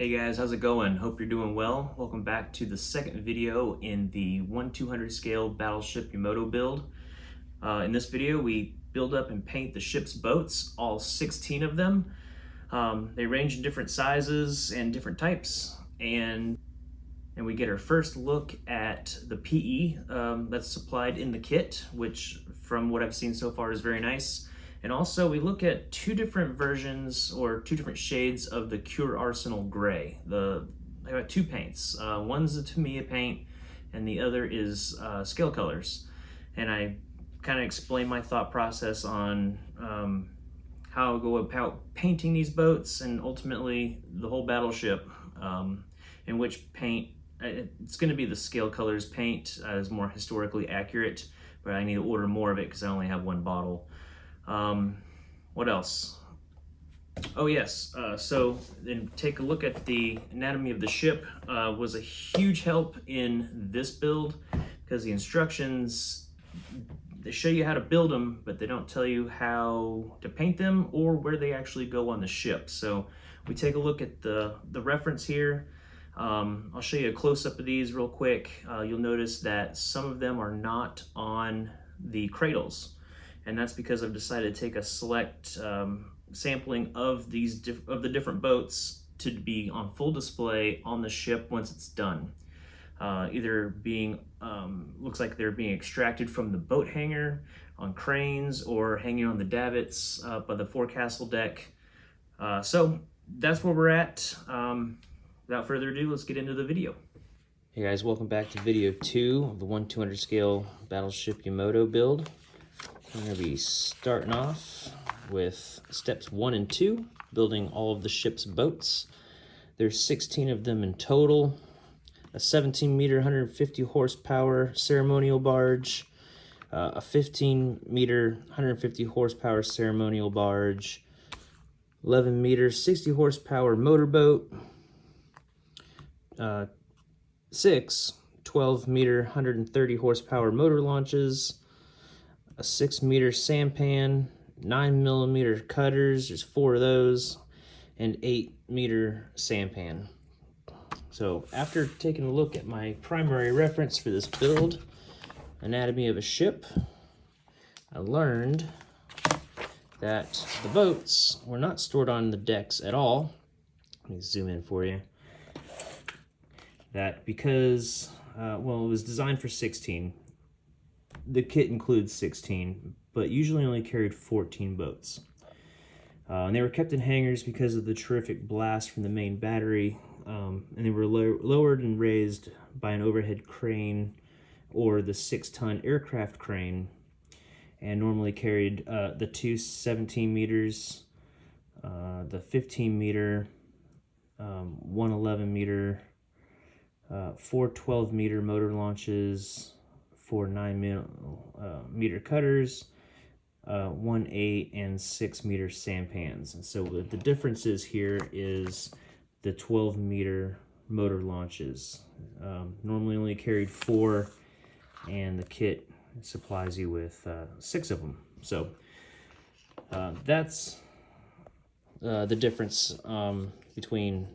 Hey guys, how's it going? Hope you're doing well. Welcome back to the second video in the 1/200 scale Battleship Yamato build. In this video, we build up and paint the ship's boats, all 16 of them. They range in different sizes and different types, and we get our first look at the PE that's supplied in the kit, which from what I've seen so far is very nice. And also we look at two different versions or two different shades of the Cure Arsenal Gray. I got two paints. One's a Tamiya paint and the other is Scale Colors. And I kind of explain my thought process on how I go about painting these boats and ultimately the whole battleship, in which paint, it's going to be the Scale Colors paint, is more historically accurate, but I need to order more of it because I only have one bottle. What else? Oh yes, so then take a look at the anatomy of the ship. Was a huge help in this build because the instructions, they show you how to build them, but they don't tell you how to paint them or where they actually go on the ship. So we take a look at the reference here. I'll show you a close-up of these real quick. You'll notice that some of them are not on the cradles. And that's because I've decided to take a select sampling of the different boats to be on full display on the ship once it's done. Either being, looks like they're being extracted from the boat hangar on cranes or hanging on the davits by the forecastle deck. So that's where we're at. Without further ado, let's get into the video. Hey guys, welcome back to video 2 of the 1/200 scale Battleship Yamato build. We're going to be starting off with steps 1 and 2, building all of the ship's boats. There's 16 of them in total. A 17-meter, 150 horsepower ceremonial barge, a 15-meter, 150 horsepower ceremonial barge, 11-meter, 60 horsepower motorboat, 6 12-meter, 130 horsepower motor launches, a 6-meter sampan, 9mm cutters, there's 4 of those, and 8-meter sampan. So after taking a look at my primary reference for this build, Anatomy of a Ship, I learned that the boats were not stored on the decks at all. Let me zoom in for you. That because, well, it was designed for 16. The kit includes 16, but usually only carried 14 boats. And they were kept in hangars because of the terrific blast from the main battery, and they were lowered and raised by an overhead crane or the 6-ton aircraft crane, and normally carried the two 17 meters, the 15 meter, 111 meter, 4 12-meter motor launches, 4 9-meter cutters, 1 8 and 6-meter sampans. And so the differences here is the 12-meter motor launches. Normally only carried 4, and the kit supplies you with 6 of them. So that's the difference between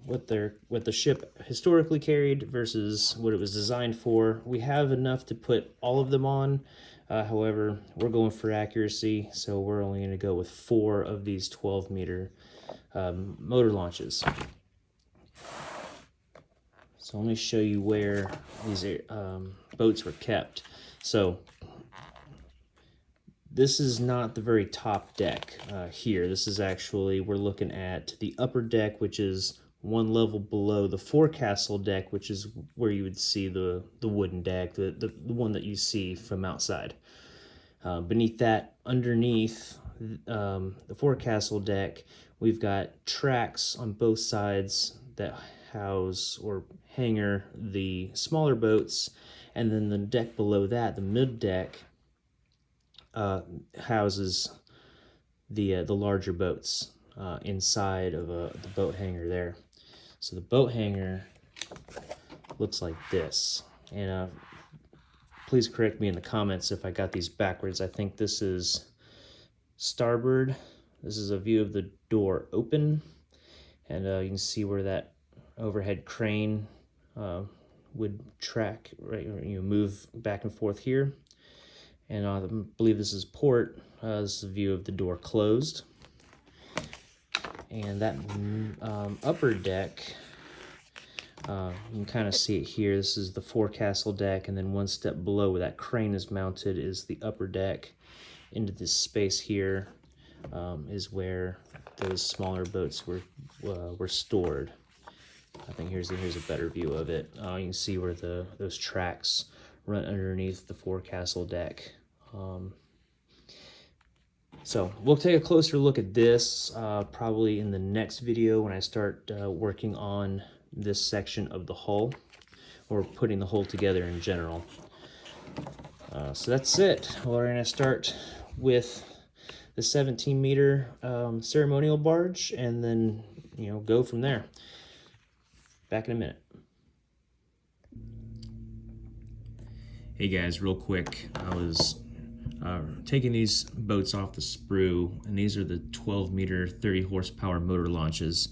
what the ship historically carried versus what it was designed for. We have enough to put all of them on. However, we're going for accuracy, so we're only going to go with 4 of these 12-meter motor launches. So let me show you where these boats were kept. So this is not the very top deck here. This is actually, we're looking at the upper deck, which is one level below the forecastle deck, which is where you would see the wooden deck, the one that you see from outside. Beneath that, underneath the forecastle deck, we've got tracks on both sides that house or hangar the smaller boats, and then the deck below that, the mid deck, houses the larger boats inside of the boat hangar there. So the boat hangar looks like this, and please correct me in the comments if I got these backwards. I think this is starboard. This is a view of the door open, And you can see where that overhead crane would track, right, move back and forth here. And I believe this is port. This is a view of the door closed. And that upper deck, you can kind of see it here. This is the forecastle deck, and then one step below where that crane is mounted is the upper deck. Into this space here is where those smaller boats were stored. I think here's a better view of it. You can see where those tracks run underneath the forecastle deck. So we'll take a closer look at this probably in the next video when I start working on this section of the hull, or putting the hull together in general. So that's it. We're going to start with the 17-meter ceremonial barge, and then go from there. Back in a minute. Hey guys, real quick, I was taking these boats off the sprue, and these are the 12-meter 30 horsepower motor launches,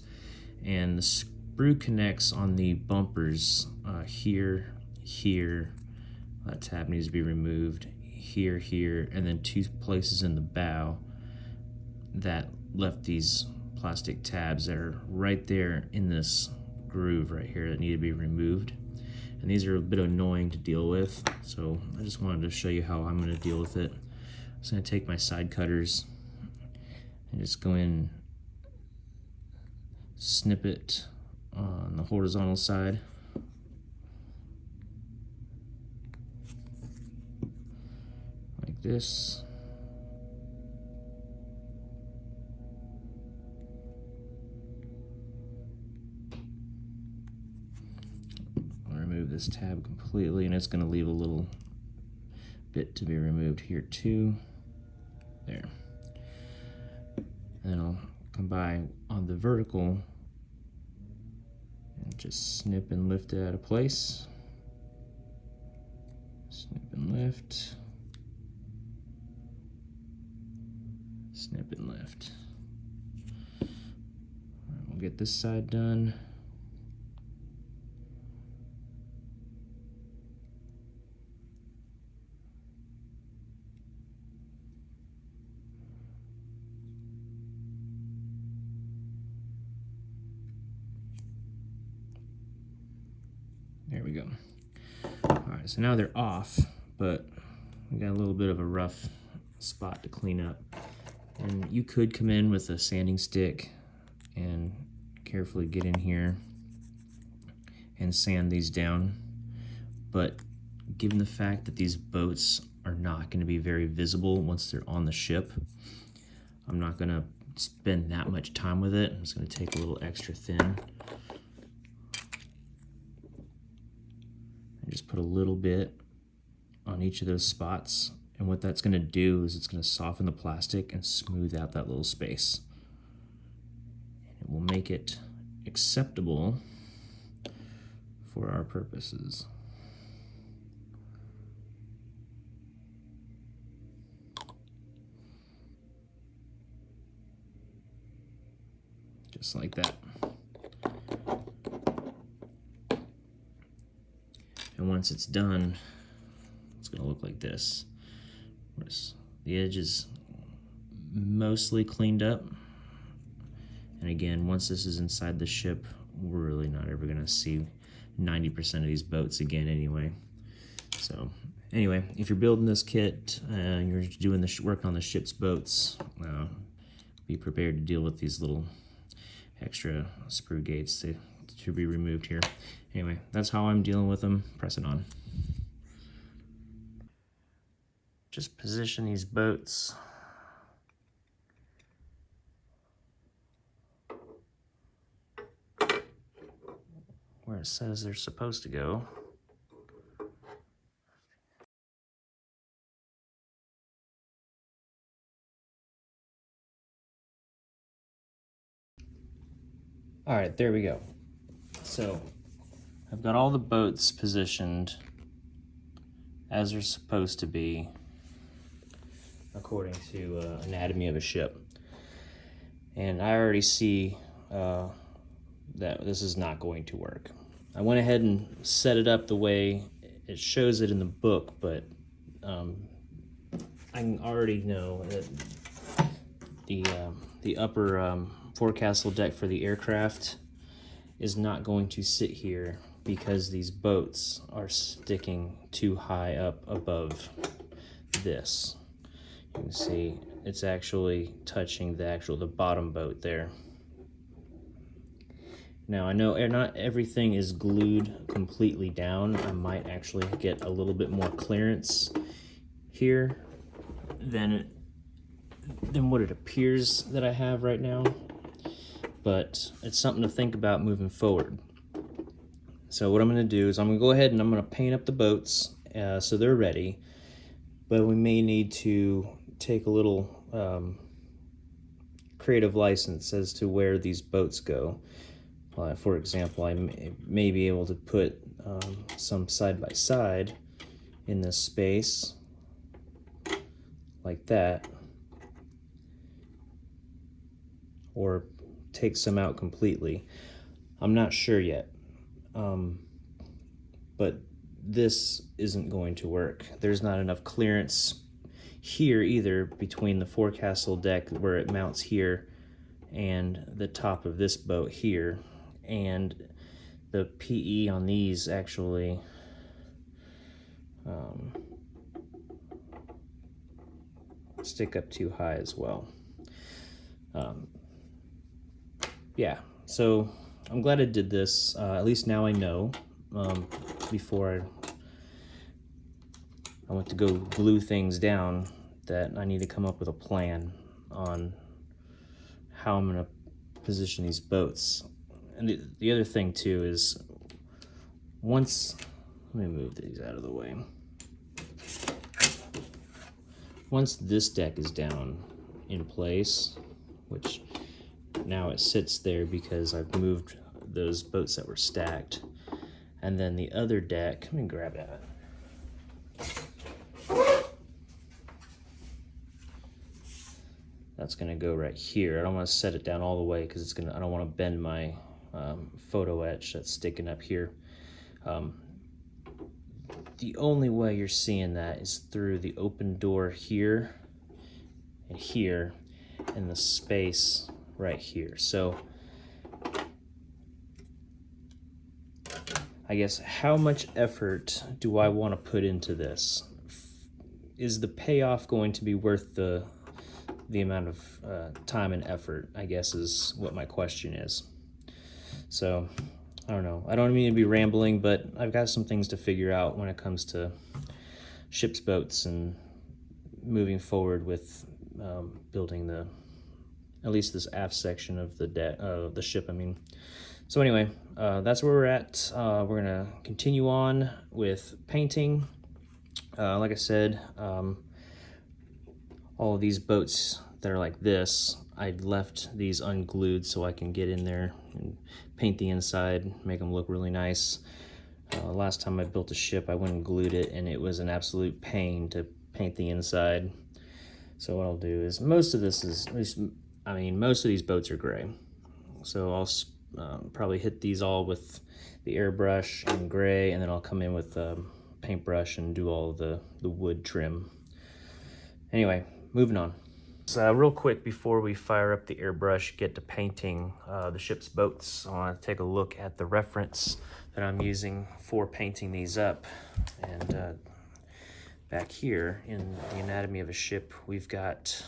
and the sprue connects on the bumpers here, that tab needs to be removed, here, and then 2 places in the bow that left these plastic tabs that are right there in this groove right here that need to be removed. And these are a bit annoying to deal with, so I just wanted to show you how I'm going to deal with it. I'm just going to take my side cutters and just go in, snip it on the horizontal side. Like this. Remove this tab completely, and it's going to leave a little bit to be removed here too. There. And then I'll come by on the vertical and just snip and lift it out of place. Snip and lift. Snip and lift. All right, we'll get this side done. There we go. All right, so now they're off, but we got a little bit of a rough spot to clean up. And you could come in with a sanding stick and carefully get in here and sand these down. But given the fact that these boats are not going to be very visible once they're on the ship, I'm not going to spend that much time with it. I'm just going to take a little extra thin. Just put a little bit on each of those spots, and what that's going to do is it's going to soften the plastic and smooth out that little space. It will make it acceptable for our purposes. Just like that. And once it's done, it's going to look like this. The edge is mostly cleaned up. And again, once this is inside the ship, we're really not ever going to see 90% of these boats again anyway. So anyway, if you're building this kit and you're doing working on the ship's boats, be prepared to deal with these little extra sprue gates to be removed here. Anyway, that's how I'm dealing with them. Press it on. Just position these boats where it says they're supposed to go. All right, there we go. So I've got all the boats positioned as they're supposed to be according to anatomy of a ship. And I already see that this is not going to work. I went ahead and set it up the way it shows it in the book, but I already know that the upper forecastle deck for the aircraft is not going to sit here because these boats are sticking too high up above this. You can see it's actually touching the bottom boat there. Now I know not everything is glued completely down. I might actually get a little bit more clearance here than what it appears that I have right now, but it's something to think about moving forward. So what I'm going to do is I'm going to go ahead and I'm going to paint up the boats so they're ready, but we may need to take a little creative license as to where these boats go. For example, I may be able to put some side by side in this space like that, or take some out completely. I'm not sure yet, but this isn't going to work. There's not enough clearance here either between the forecastle deck where it mounts here and the top of this boat here, and the PE on these actually stick up too high as well. Yeah, so I'm glad I did this. At least now I know. Before I went to go glue things down, that I need to come up with a plan on how I'm going to position these boats. And the other thing too is, let me move these out of the way. Once this deck is down in place, which now it sits there because I've moved those boats that were stacked, and then the other deck, let me grab that. That's gonna go right here. I don't want to set it down all the way because I don't want to bend my photo etch that's sticking up here. The only way you're seeing that is through the open door here and here, and the space right here. So I guess, how much effort do I want to put into this? Is the payoff going to be worth the amount of time and effort, I guess, is what my question is. So I don't know. I don't mean to be rambling, but I've got some things to figure out when it comes to ships, boats, and moving forward with building at least this aft section of the ship, I mean. So anyway, that's where we're at. We're gonna continue on with painting. Like I said, all of these boats that are like this, I left these unglued so I can get in there and paint the inside, make them look really nice. Last time I built a ship, I went and glued it, and it was an absolute pain to paint the inside. So what I'll do is, most of these boats are gray. So I'll probably hit these all with the airbrush and gray, and then I'll come in with paintbrush and do all the wood trim. Anyway, moving on. So real quick before we fire up the airbrush, get to painting the ship's boats, I want to take a look at the reference that I'm using for painting these up. And back here in the anatomy of a ship, we've got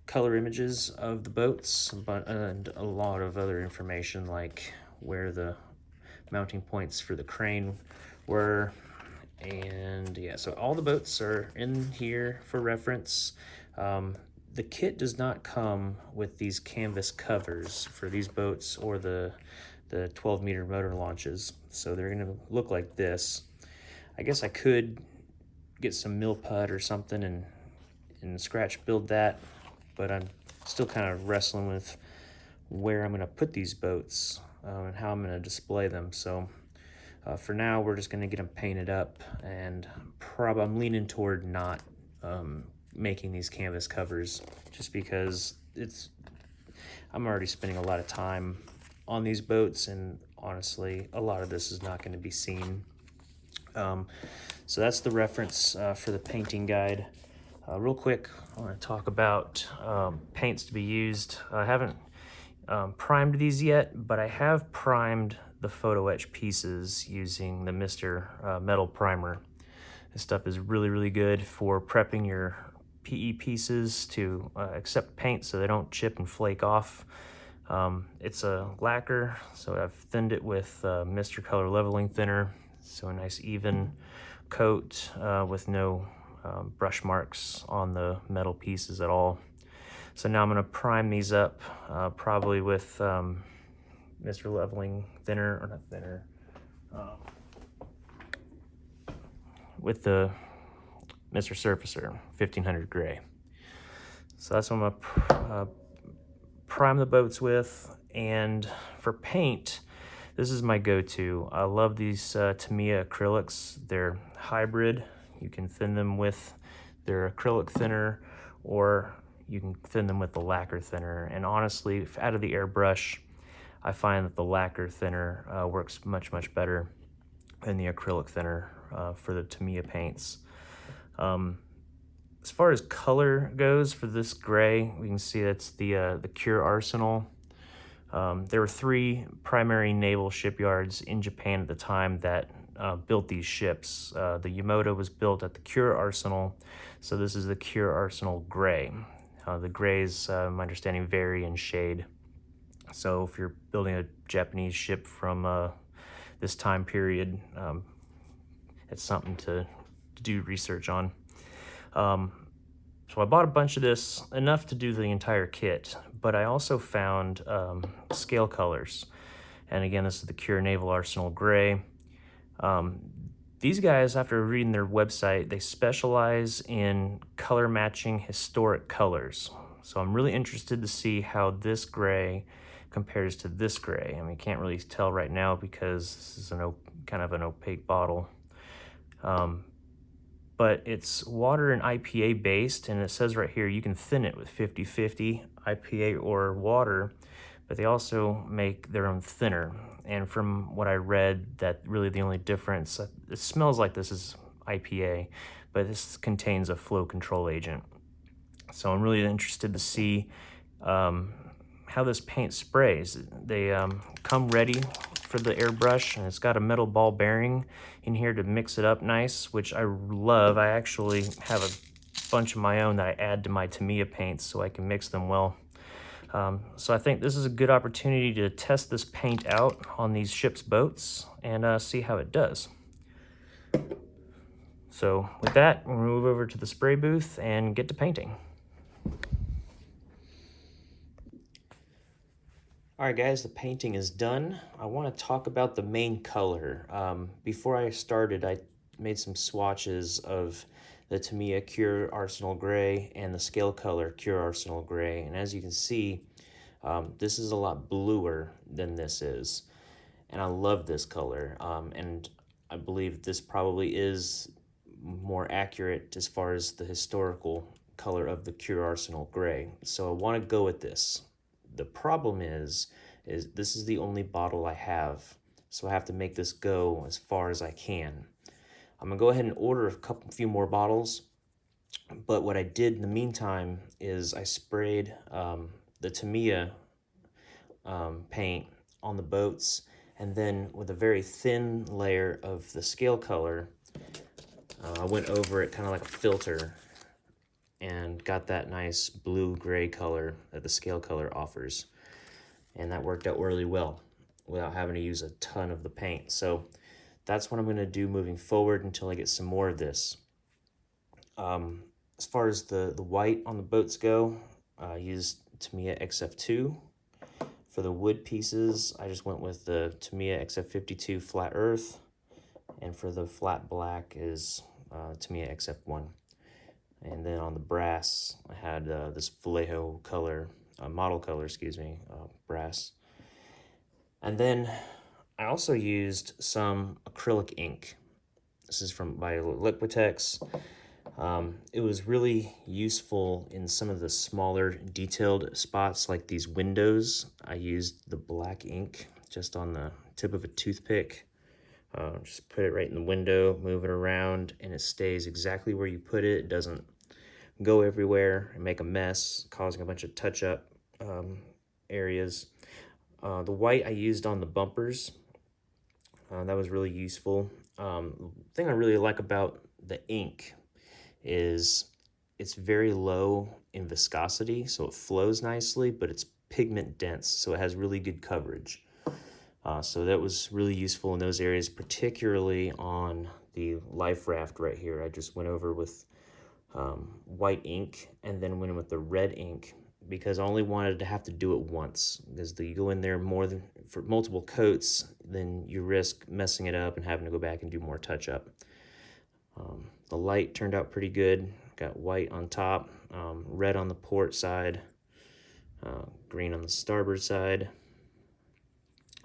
color images of the boats, and a lot of other information like where the mounting points for the crane were. And yeah, so all the boats are in here for reference. The kit does not come with these canvas covers for these boats or the 12-meter motor launches, so they're going to look like this. I guess I could get some mill put or something and scratch build that, but I'm still kind of wrestling with where I'm going to put these boats and how I'm going to display them. So for now, we're just going to get them painted up, and I'm leaning toward not making these canvas covers, just because I'm already spending a lot of time on these boats, and honestly, a lot of this is not going to be seen. So that's the reference for the painting guide. Real quick, I want to talk about paints to be used. I haven't primed these yet, but I have primed the photo etch pieces using the Mr. Metal Primer. This stuff is really, really good for prepping your PE pieces to accept paint so they don't chip and flake off. It's a lacquer, so I've thinned it with Mr. Color Leveling Thinner, so a nice even coat with no brush marks on the metal pieces at all. So now I'm going to prime these up, probably with Mr. Leveling Thinner, or not thinner, with the Mr. Surfacer 1500 gray. So that's what I'm going to prime the boats with. And for paint, this is my go-to. I love these Tamiya acrylics. They're hybrid. You can thin them with their acrylic thinner, or you can thin them with the lacquer thinner. And honestly, out of the airbrush, I find that the lacquer thinner works much, much better than the acrylic thinner for the Tamiya paints. As far as color goes for this gray, we can see that's the Cure Arsenal. There were 3 primary naval shipyards in Japan at the time that built these ships. The Yamato was built at the Cure Arsenal, so this is the Cure Arsenal Gray. The grays, my understanding, vary in shade. So if you're building a Japanese ship from this time period, it's something to do research on. So I bought a bunch of this, enough to do the entire kit, but I also found scale colors. And again, this is the Cure Naval Arsenal Gray. These guys, after reading their website, they specialize in color matching historic colors. So I'm really interested to see how this gray compares to this gray. I mean, you can't really tell right now because this is kind of an opaque bottle. But it's water and IPA based, and it says right here you can thin it with 50-50 IPA or water, but they also make their own thinner. And from what I read, that really the only difference, it smells like this is IPA, but this contains a flow control agent. So I'm really interested to see how this paint sprays. They come ready for the airbrush, and it's got a metal ball bearing in here to mix it up nice, which I love. I actually have a bunch of my own that I add to my Tamiya paints so I can mix them well. So I think this is a good opportunity to test this paint out on these ships' boats and see how it does. So with that, we'll move over to the spray booth and get to painting. All right, guys, the painting is done. I want to talk about the main color. Before I started, I made some swatches of the Tamiya Cure Arsenal Gray and the scale color Cure Arsenal Gray. And as you can see, this is a lot bluer than this is. And I love this color. And I believe this probably is more accurate as far as the historical color of the Cure Arsenal Gray. So I want to go with this. The problem is this is the only bottle I have, so I have to make this go as far as I can. I'm gonna go ahead and order a few more bottles, but what I did in the meantime is I sprayed the Tamiya paint on the boats, and then with a very thin layer of the scale color, I went over it kind of like a filter and got that nice blue-gray color that the scale color offers. And that worked out really well without having to use a ton of the paint. So that's what I'm going to do moving forward until I get some more of this. As far as the white on the boats go, I used Tamiya XF2. For the wood pieces, I just went with the Tamiya XF52 Flat Earth. And for the flat black is Tamiya XF1. And then on the brass, I had this Vallejo color, model color, brass. And then I also used some acrylic ink. This is by Liquitex. It was really useful in some of the smaller detailed spots like these windows. I used the black ink just on the tip of a toothpick. Just put it right in the window, move it around, and it stays exactly where you put it. It doesn't go everywhere and make a mess, causing a bunch of touch-up areas. The white I used on the bumpers. That was really useful. The thing I really like about the ink is it's very low in viscosity, so it flows nicely, but it's pigment dense, so it has really good coverage. So that was really useful in those areas, particularly on the life raft right here. I just went over with white ink and then went in with the red ink because I only wanted to have to do it once, because you go in there more than for multiple coats, then you risk messing it up and having to go back and do more touch up. The light turned out pretty good. Got white on top, red on the port side, green on the starboard side.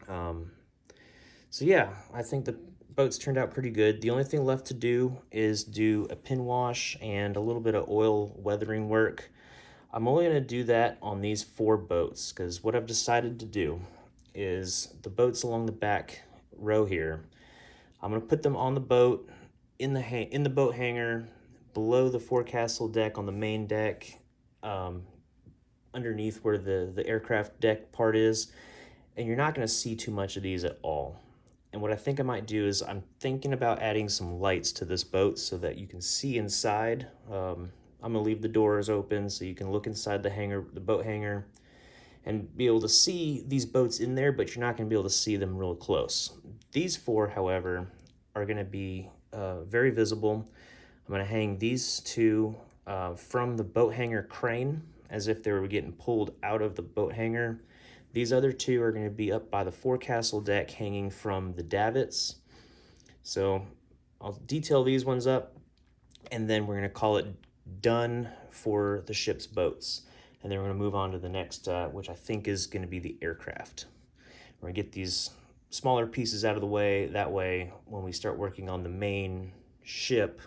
So yeah, I think the boats turned out pretty good. The only thing left to do is do a pin wash and a little bit of oil weathering work. I'm only going to do that on these 4 boats, because what I've decided to do is the boats along the back row here, I'm going to put them on the boat, in the boat hangar, below the forecastle deck on the main deck, underneath where the aircraft deck part is, and you're not going to see too much of these at all. And what I think I might do is I'm thinking about adding some lights to this boat so that you can see inside. I'm going to leave the doors open so you can look inside the hangar, the boat hangar, and be able to see these boats in there, but you're not going to be able to see them real close. These 4, however, are going to be very visible. I'm going to hang these 2 from the boat hangar crane as if they were getting pulled out of the boat hangar. These other 2 are going to be up by the forecastle deck hanging from the davits. So I'll detail these ones up, and then we're going to call it done for the ship's boats. And then we're going to move on to the next, which I think is going to be the aircraft. We're going to get these smaller pieces out of the way. That way, when we start working on the main ship,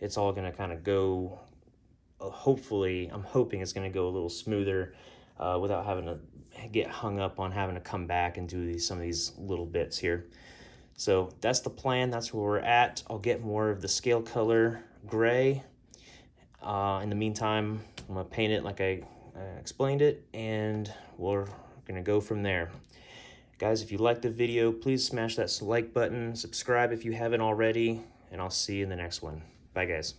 it's all going to kind of go, hopefully, I'm hoping it's going to go a little smoother without having to get hung up on having to come back and do some of these little bits here. So that's the plan. That's where we're at. I'll get more of the scale color gray. In the meantime, I'm going to paint it like I explained it, and we're going to go from there. Guys, if you liked the video, please smash that like button, subscribe if you haven't already, and I'll see you in the next one. Bye, guys.